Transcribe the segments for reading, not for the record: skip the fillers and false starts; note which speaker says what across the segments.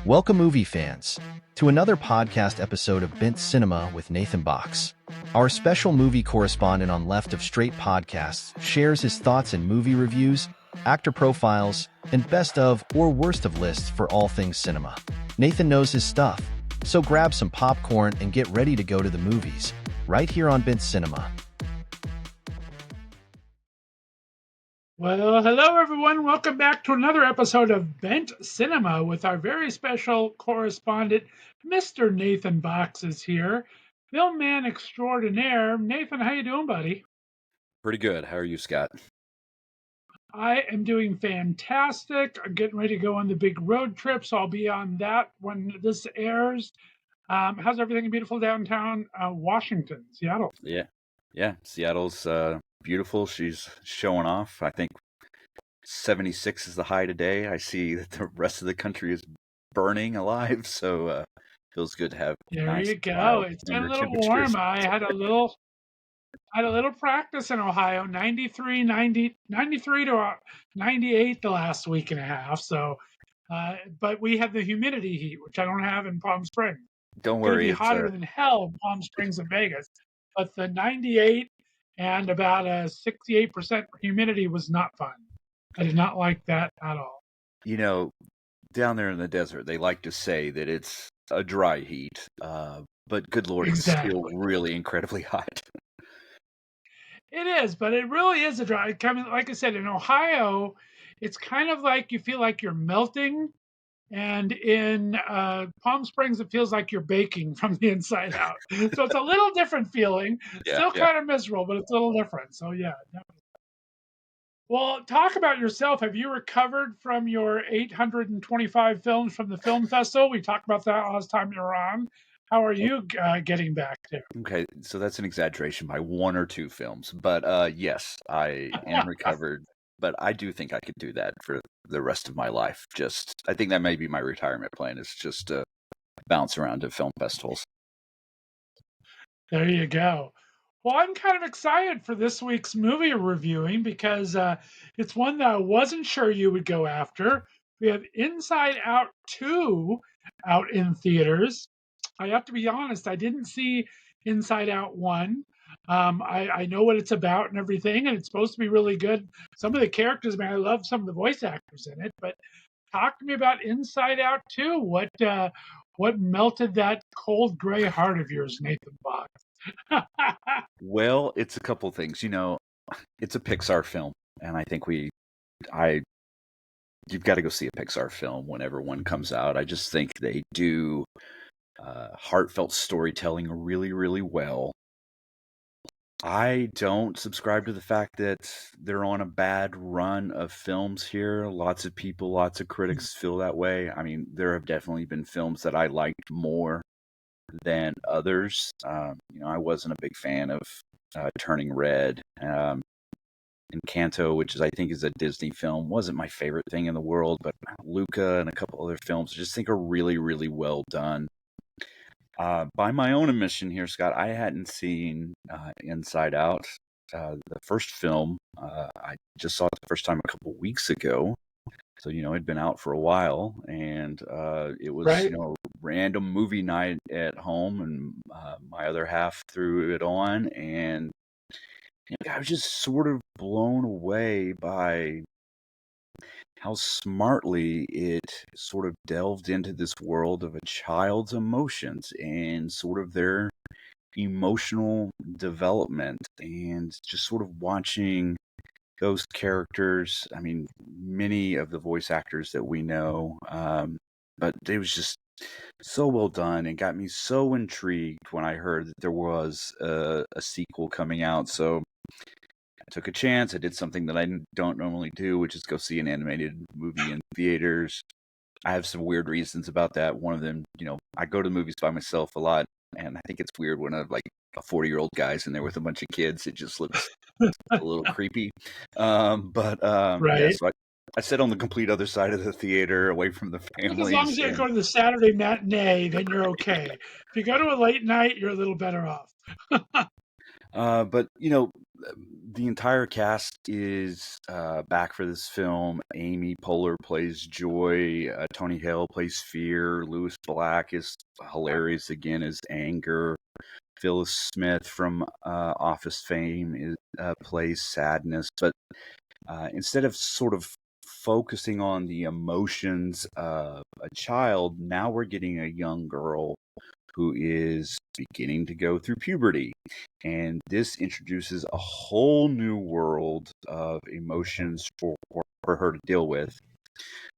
Speaker 1: Welcome, movie fans, to another podcast episode of Bent Cinema with Nathan Box. Our special movie correspondent on Left of Straight Podcasts shares his thoughts and movie reviews, actor profiles, and best of or worst of lists for all things cinema. Nathan knows his stuff, so grab some popcorn and get ready to go to the movies, right here on Bent Cinema.
Speaker 2: Well, hello everyone. Welcome back to another episode of Bent Cinema with our very special correspondent, Mr. Nathan Box is here. Film man extraordinaire. Nathan, how you doing, buddy?
Speaker 3: Pretty good. How are you, Scott?
Speaker 2: I am doing fantastic. I'm getting ready to go on the big road trip, so I'll be on that when this airs. How's everything in beautiful downtown Washington, Seattle?
Speaker 3: Yeah. Seattle's beautiful. She's showing off. I think 76 is the high today. I see that the rest of the country is burning alive, so feels good to have.
Speaker 2: There
Speaker 3: nice,
Speaker 2: you go.
Speaker 3: mild,
Speaker 2: It's been a little
Speaker 3: temperatures.
Speaker 2: warm. I had a little practice in Ohio, 93 to 98 the last week and a half. So, but we have the humidity heat, which I don't have in Palm Springs.
Speaker 3: Don't worry.
Speaker 2: It's going to be hotter than hell in Palm Springs and Vegas. But the 98 and about a 68% humidity was not fun. I did not like that at all.
Speaker 3: You know, down there in the desert, they like to say that it's a dry heat, but good Lord,
Speaker 2: Exactly.
Speaker 3: It's still really incredibly hot.
Speaker 2: It is, but it really is a dry. Like I said, in Ohio, it's kind of like you feel like you're melting. And in Palm Springs, it feels like you're baking from the inside out. So it's a little different feeling. Still kind of miserable, but it's a little different. So yeah, definitely. Well, talk about yourself. Have you recovered from your 825 films from the film festival? We talked about that last time you were on. How are you getting back there?
Speaker 3: Okay, so that's an exaggeration by one or two films, but yes, I am recovered. But I do think I could do that for the rest of my life. I think that may be my retirement plan, is just to bounce around to film festivals.
Speaker 2: There you go. Well, I'm kind of excited for this week's movie reviewing because it's one that I wasn't sure you would go after. We have Inside Out 2 out in theaters. I have to be honest, I didn't see Inside Out 1. I know what it's about and everything, and it's supposed to be really good. Some of the characters, man, I love some of the voice actors in it, but talk to me about Inside Out 2. What melted that cold gray heart of yours, Nathan Box?
Speaker 3: Well, it's a couple things. It's a Pixar film, and I think you've got to go see a Pixar film whenever one comes out. I just think they do heartfelt storytelling really, really well. I don't subscribe to the fact that they're on a bad run of films here. Lots of people, lots of critics feel that way. I mean, there have definitely been films that I liked more than others. I wasn't a big fan of Turning Red. Encanto, which I think is a Disney film, wasn't my favorite thing in the world, but Luca and a couple other films I just think are really, really well done. By my own admission here, Scott, I hadn't seen Inside Out. The first film, I just saw it the first time a couple weeks ago. So, it'd been out for a while, and it was,
Speaker 2: Right.
Speaker 3: A random movie night at home, and my other half threw it on, and I was just sort of blown away by how smartly it sort of delved into this world of a child's emotions and sort of their emotional development, and just sort of watching those characters. I mean, many of the voice actors that we know, but it was just so well done and got me so intrigued when I heard that there was a sequel coming out. So I took a chance. I did something that I don't normally do, which is go see an animated movie in theaters. I have some weird reasons about that. One of them, I go to the movies by myself a lot, and I think it's weird when a 40-year-old guy's in there with a bunch of kids. It just looks a little creepy.
Speaker 2: Right.
Speaker 3: Yeah, so I sit on the complete other side of the theater, away from the family.
Speaker 2: As long as you go to the Saturday matinee, then you're okay. If you go to a late night, you're a little better off.
Speaker 3: But the entire cast is back for this film. Amy Poehler plays Joy. Tony Hale plays Fear. Louis Black is hilarious again as Anger. Phyllis Smith from Office fame plays Sadness. But instead of sort of focusing on the emotions of a child, now we're getting a young girl who is beginning to go through puberty. And this introduces a whole new world of emotions for her to deal with.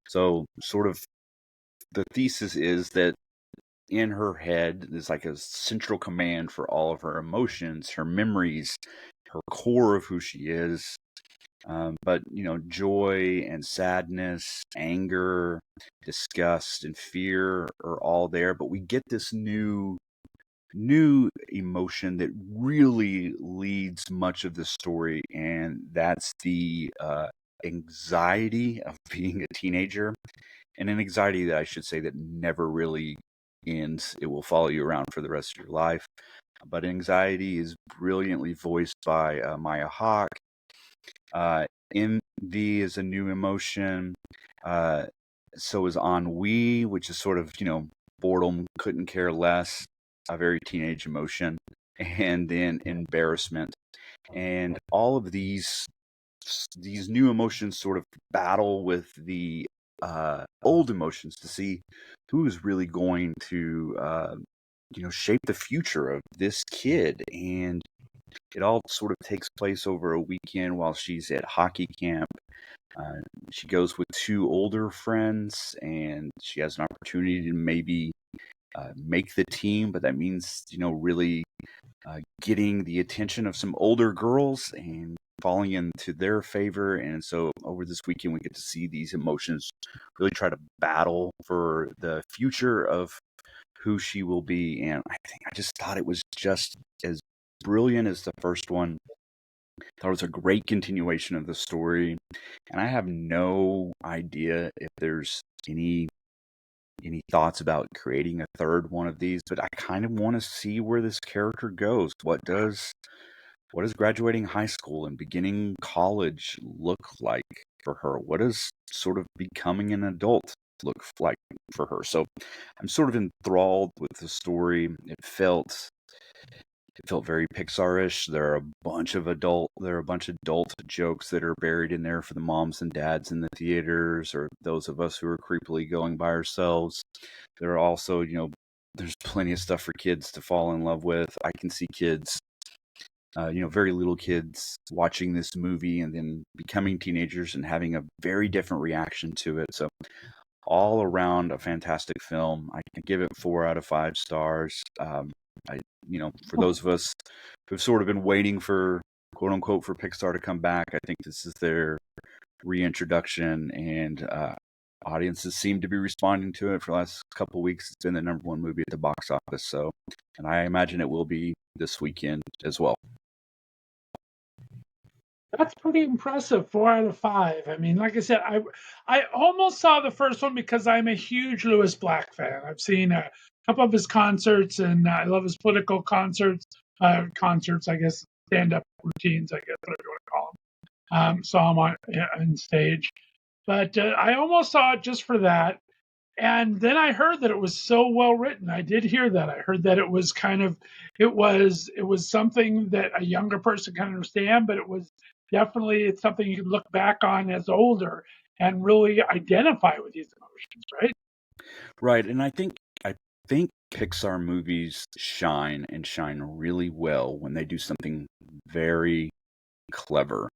Speaker 3: So, sort of, the thesis is that in her head, there's like a central command for all of her emotions, her memories, her core of who she is. But, joy and sadness, anger, disgust, and fear are all there. But we get this new emotion that really leads much of the story, and that's the anxiety of being a teenager, and an anxiety that I should say that never really ends. It will follow you around for the rest of your life. But anxiety is brilliantly voiced by Maya Hawke. Envy is a new emotion. So is ennui, which is sort of, boredom, couldn't care less, a very teenage emotion. And then embarrassment. And all of these new emotions sort of battle with the old emotions to see who is really going to, shape the future of this kid. And it all sort of takes place over a weekend while she's at hockey camp. She goes with two older friends, and she has an opportunity to maybe make the team, but that means, really getting the attention of some older girls and falling into their favor. And so over this weekend, we get to see these emotions really try to battle for the future of who she will be. And I just thought it was just as brilliant as the first one. Thought it was a great continuation of the story, and I have no idea if there's any thoughts about creating a third one of these, but I kind of want to see where this character goes. What does graduating high school and beginning college look like for her? What does sort of becoming an adult look like for her? So I'm sort of enthralled with the story. It felt very Pixar-ish. There are a bunch of adult jokes that are buried in there for the moms and dads in the theaters, or those of us who are creepily going by ourselves. There are also, there's plenty of stuff for kids to fall in love with. I can see kids, very little kids watching this movie and then becoming teenagers and having a very different reaction to it. So all around a fantastic film. I can give it 4 out of 5 stars. For those of us who've sort of been waiting for, quote unquote, for Pixar to come back, I think this is their reintroduction, and audiences seem to be responding to it. For the last couple of weeks, it's been the number one movie at the box office. So, and I imagine it will be this weekend as well.
Speaker 2: That's pretty impressive. 4 out of 5. I mean, like I said, I almost saw the first one because I'm a huge Louis Black fan. I've seen a couple of his concerts, and I love his political concerts. I guess, stand-up routines, I guess, whatever you want to call them. Saw him on stage, but I almost saw it just for that. And then I heard that it was so well written. I did hear that. I heard that it was something that a younger person can understand, but it's something you can look back on as older and really identify with these emotions, right?
Speaker 3: Right, and I think Pixar movies shine really well when they do something very clever.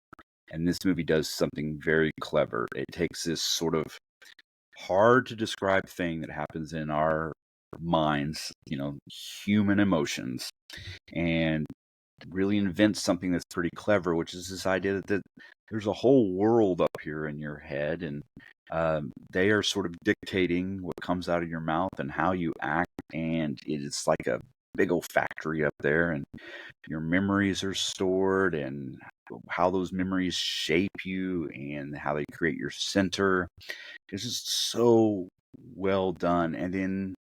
Speaker 3: And this movie does something very clever. It takes this sort of hard to describe thing that happens in our minds, human emotions, and really invents something that's pretty clever, which is this idea that there's a whole world up here in your head, and they are sort of dictating what comes out of your mouth and how you act, and it's like a big old factory up there, and your memories are stored, and how those memories shape you and how they create your center. It's just so well done. And then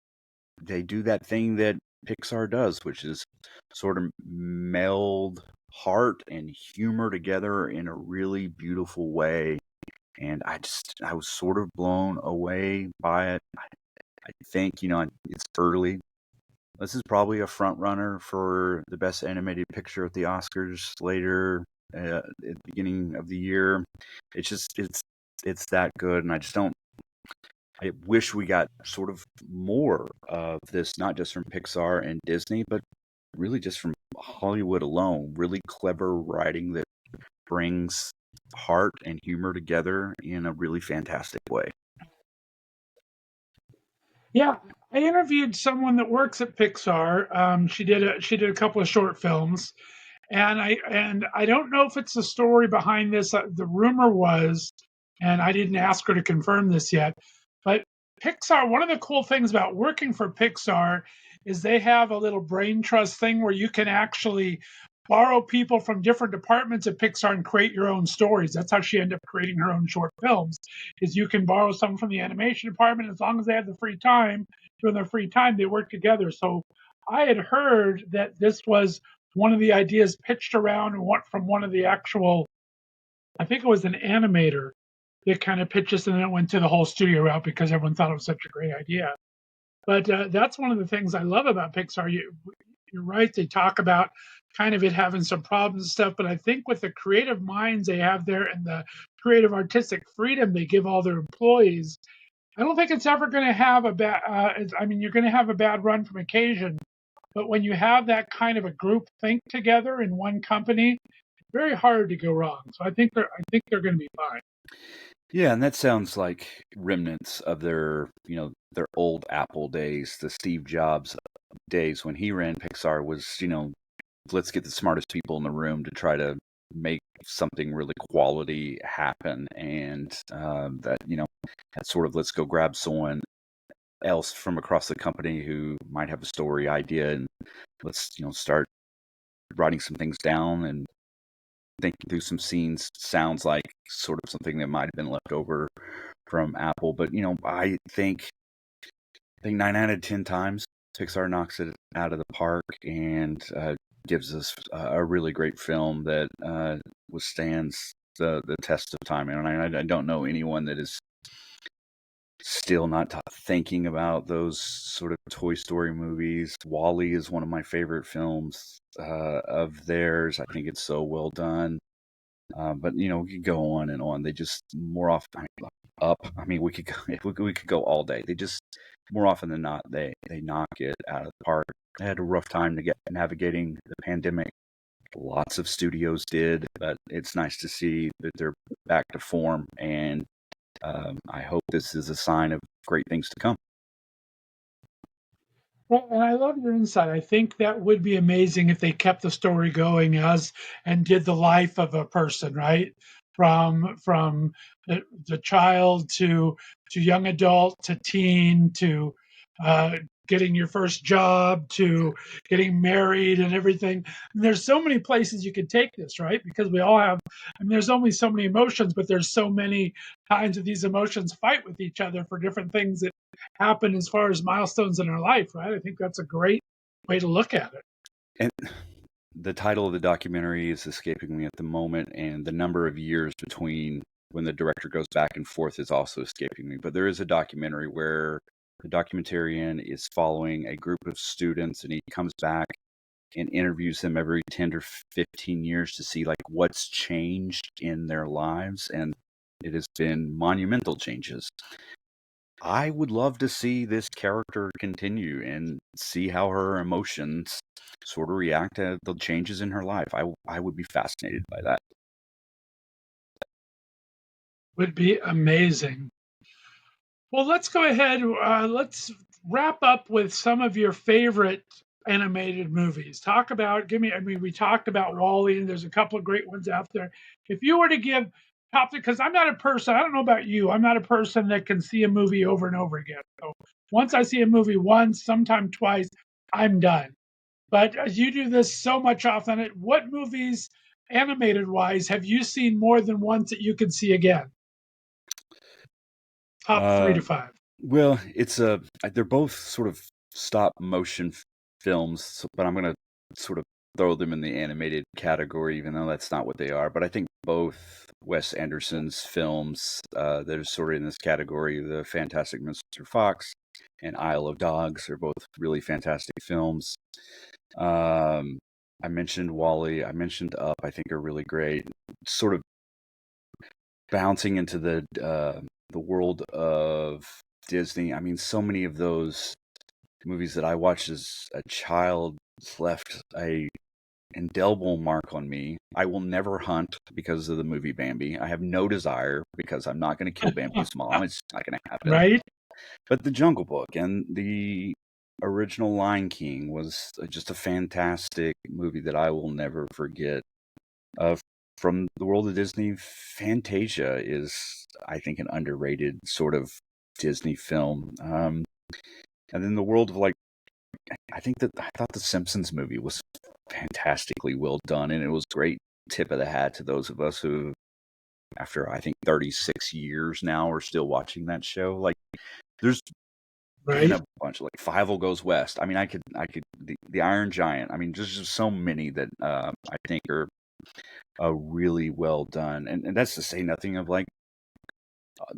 Speaker 3: they do that thing that Pixar does, which is sort of meld heart and humor together in a really beautiful way. And I was sort of blown away by it. I think, it's early. This is probably a front runner for the best animated picture at the Oscars later at the beginning of the year. It's just it's that good, and I wish we got sort of more of this, not just from Pixar and Disney, but really just from Hollywood alone. Really clever writing that brings heart and humor together in a really fantastic way.
Speaker 2: Yeah, I interviewed someone that works at Pixar. She did a couple of short films, and I don't know if it's the story behind this. The rumor was, and I didn't ask her to confirm this yet, but Pixar. One of the cool things about working for Pixar is they have a little brain trust thing where you can actually borrow people from different departments at Pixar and create your own stories. That's how she ended up creating her own short films. Is you can borrow someone from the animation department as long as they have the free time. During their free time, they work together. So I had heard that this was one of the ideas pitched around from one of the actual, I think it was an animator that kind of pitched this, and then it went to the whole studio route because everyone thought it was such a great idea. But that's one of the things I love about Pixar. You're right. They talk about kind of it having some problems and stuff, but I think with the creative minds they have there and the creative artistic freedom they give all their employees, I don't think it's ever going to have a bad. I mean, you're going to have a bad run from occasion, but when you have that kind of a group think together in one company, it's very hard to go wrong. So I think they're going to be fine.
Speaker 3: Yeah, and that sounds like remnants of their old Apple days, the Steve Jobs days when he ran Pixar was, let's get the smartest people in the room to try to make something really quality happen. And that sort of let's go grab someone else from across the company who might have a story idea and let's, start writing some things down and thinking through some scenes sounds like sort of something that might have been left over from Apple. But, I think 9 out of 10 times Pixar knocks it out of the park and gives us a really great film that withstands the test of time. And I don't know anyone that is still not thinking about those sort of Toy Story movies. Wall-E is one of my favorite films of theirs. I think it's so well done. But we could go on and on. They just more often up. I mean, we could go, we could go all day. They just more often than not they knock it out of the park. I had a rough time to get navigating the pandemic. Lots of studios did, but it's nice to see that they're back to form, and I hope this is a sign of great things to come.
Speaker 2: Well, and I love your insight. I think that would be amazing if they kept the story going as and did the life of a person, right? From the child to young adult to teen to uh, getting your first job to getting married and everything. And there's so many places you could take this, right? Because we all have. I mean, there's only so many emotions, but there's so many times that these emotions fight with each other for different things that happen as far as milestones in our life, right? I think that's a great way to look at it.
Speaker 3: And the title of the documentary is escaping me at the moment, and the number of years between when the director goes back and forth is also escaping me. But there is a documentary where the documentarian is following a group of students, and he comes back and interviews them every 10 or 15 years to see like what's changed in their lives, and it has been monumental changes. I would love to see this character continue and see how her emotions sort of react to the changes in her life. I would be fascinated by that.
Speaker 2: Would be amazing. Well, let's go ahead. Let's wrap up with some of your favorite animated movies. Talk about, give me, I mean, we talked about Wall-E, and there's a couple of great ones out there. If you were to give top, because I'm not a person, I don't know about you, I'm not a person that can see a movie over and over again. So once I see a movie once, sometime twice, I'm done. But as you do this so much often, what movies, animated wise, have you seen more than once that you can see again? Top three
Speaker 3: Uh,
Speaker 2: to five.
Speaker 3: well, they're both sort of stop motion films, but I'm going to sort of throw them in the animated category, even though that's not what they are. But I think both Wes Anderson's films that are sort of in this category, The Fantastic Mr. Fox and Isle of Dogs, are both really fantastic films. I mentioned Wall-E, I mentioned Up, I think are really great. Sort of bouncing into the world of Disney. I mean, so many of those movies that I watched as a child left a indelible mark on me. I will never hunt because of the movie Bambi. I have no desire because I'm not going to kill Bambi's mom. It's not going to happen.
Speaker 2: Right?
Speaker 3: But The Jungle Book and the original Lion King was just a fantastic movie that I will never forget. From the world of Disney, Fantasia is, I think, an underrated sort of Disney film. And then the world of I thought the Simpsons movie was fantastically well done, and it was great tip of the hat to those of us who, after I think 36 years now, are still watching that show. Like, there's been
Speaker 2: Right?
Speaker 3: a bunch, like Five Goes West. I mean, I could the Iron Giant. I mean, just so many that I think are really well done, and that's to say nothing of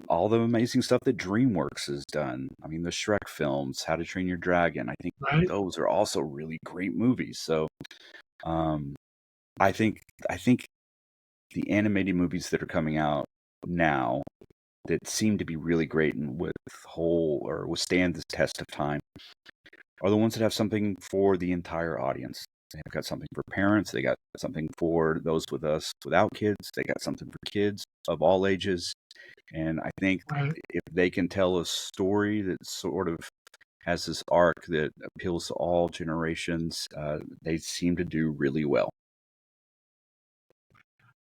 Speaker 3: all the amazing stuff that DreamWorks has done. I mean, the Shrek films, How to Train Your Dragon. I think
Speaker 2: Right?
Speaker 3: those are also really great movies. So, um, I think the animated movies that are coming out now that seem to be really great and withstand the test of time are the ones that have something for the entire audience. They've got something for parents. They got something for those with us without kids. They got something for kids of all ages. And I think
Speaker 2: Right.
Speaker 3: if they can tell a story that sort of has this arc that appeals to all generations, they seem to do really well.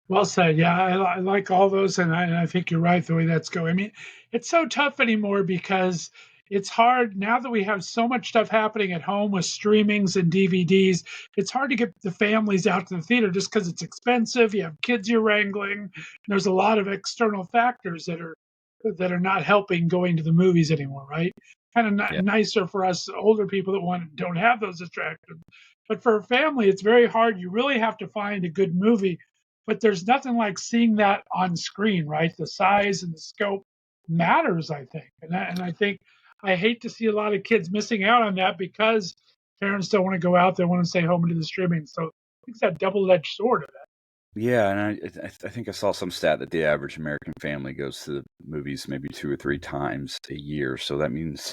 Speaker 2: Well said. Yeah, I like all those, and I think you're right the way that's going. I mean, it's so tough anymore because it's hard now that we have so much stuff happening at home with streamings and DVDs. It's hard to get the families out to the theater just because it's expensive. You have kids you're wrangling. There's a lot of external factors that are not helping going to the movies anymore, right? Kind of
Speaker 3: Yeah.
Speaker 2: nicer for us older people that don't have those distractions. But for a family, it's very hard. You really have to find a good movie, but there's nothing like seeing that on screen, right? The size and the scope matters, I think. And I think I hate to see a lot of kids missing out on that because parents don't want to go out, they want to stay home and do the streaming. So I think it's that double-edged sword of that.
Speaker 3: Yeah, and I think I saw some stat that the average American family goes to the movies maybe 2 or 3 times a year. So that means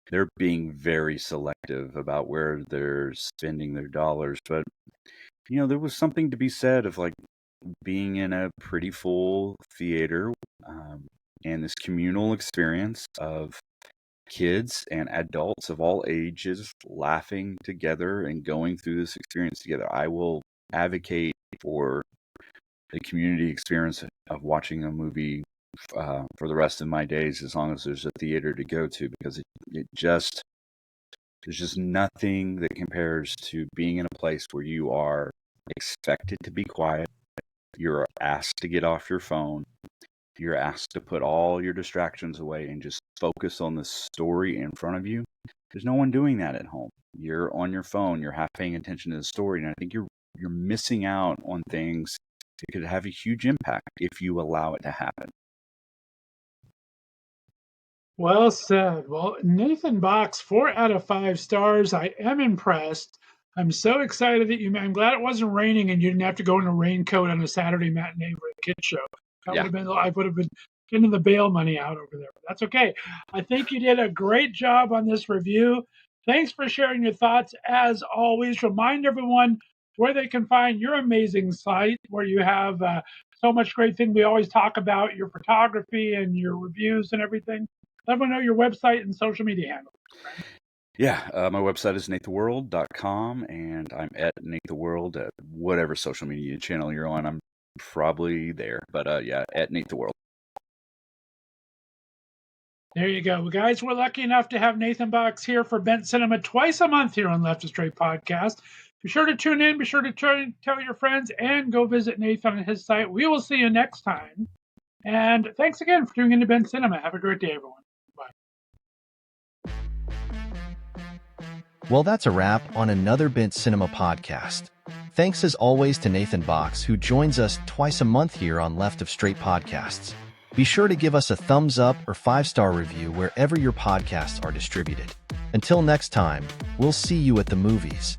Speaker 3: they're being very selective about where they're spending their dollars. But, there was something to be said of being in a pretty full theater and this communal experience of kids and adults of all ages laughing together and going through this experience together. I will advocate for the community experience of watching a movie for the rest of my days, as long as there's a theater to go to, because there's just nothing that compares to being in a place where you are expected to be quiet. You're asked to get off your phone. You're asked to put all your distractions away and just focus on the story in front of you. There's no one doing that at home. You're on your phone. You're half paying attention to the story, and I think you're missing out on things that could have a huge impact if you allow it to happen.
Speaker 2: Well said. Well, Nathan Box, 4 out of 5 stars. I am impressed. I'm so excited that I'm glad it wasn't raining and you didn't have to go in a raincoat on a Saturday matinee for a kid show.
Speaker 3: Yeah.
Speaker 2: I would have been getting the bail money out over there. But that's okay. I think you did a great job on this review. Thanks for sharing your thoughts. As always, remind everyone where they can find your amazing site where you have so much great thing. We always talk about your photography and your reviews and everything. Let everyone know your website and social media handle.
Speaker 3: Yeah, my website is natetheworld.com, and I'm at natetheworld at whatever social media channel you're on. I'm probably there, but yeah, at natetheworld.
Speaker 2: There you go. Well, guys, we're lucky enough to have Nathan Box here for Bent Cinema twice a month here on Left is Straight Podcast. Be sure to tune in. Be sure to tell your friends and go visit Nathan on his site. We will see you next time. And thanks again for tuning in to Bent Cinema. Have a great day, everyone.
Speaker 1: Well, that's a wrap on another Bent Cinema podcast. Thanks as always to Nathan Box, who joins us twice a month here on Left of Straight Podcasts. Be sure to give us a thumbs up or 5-star review wherever your podcasts are distributed. Until next time, we'll see you at the movies.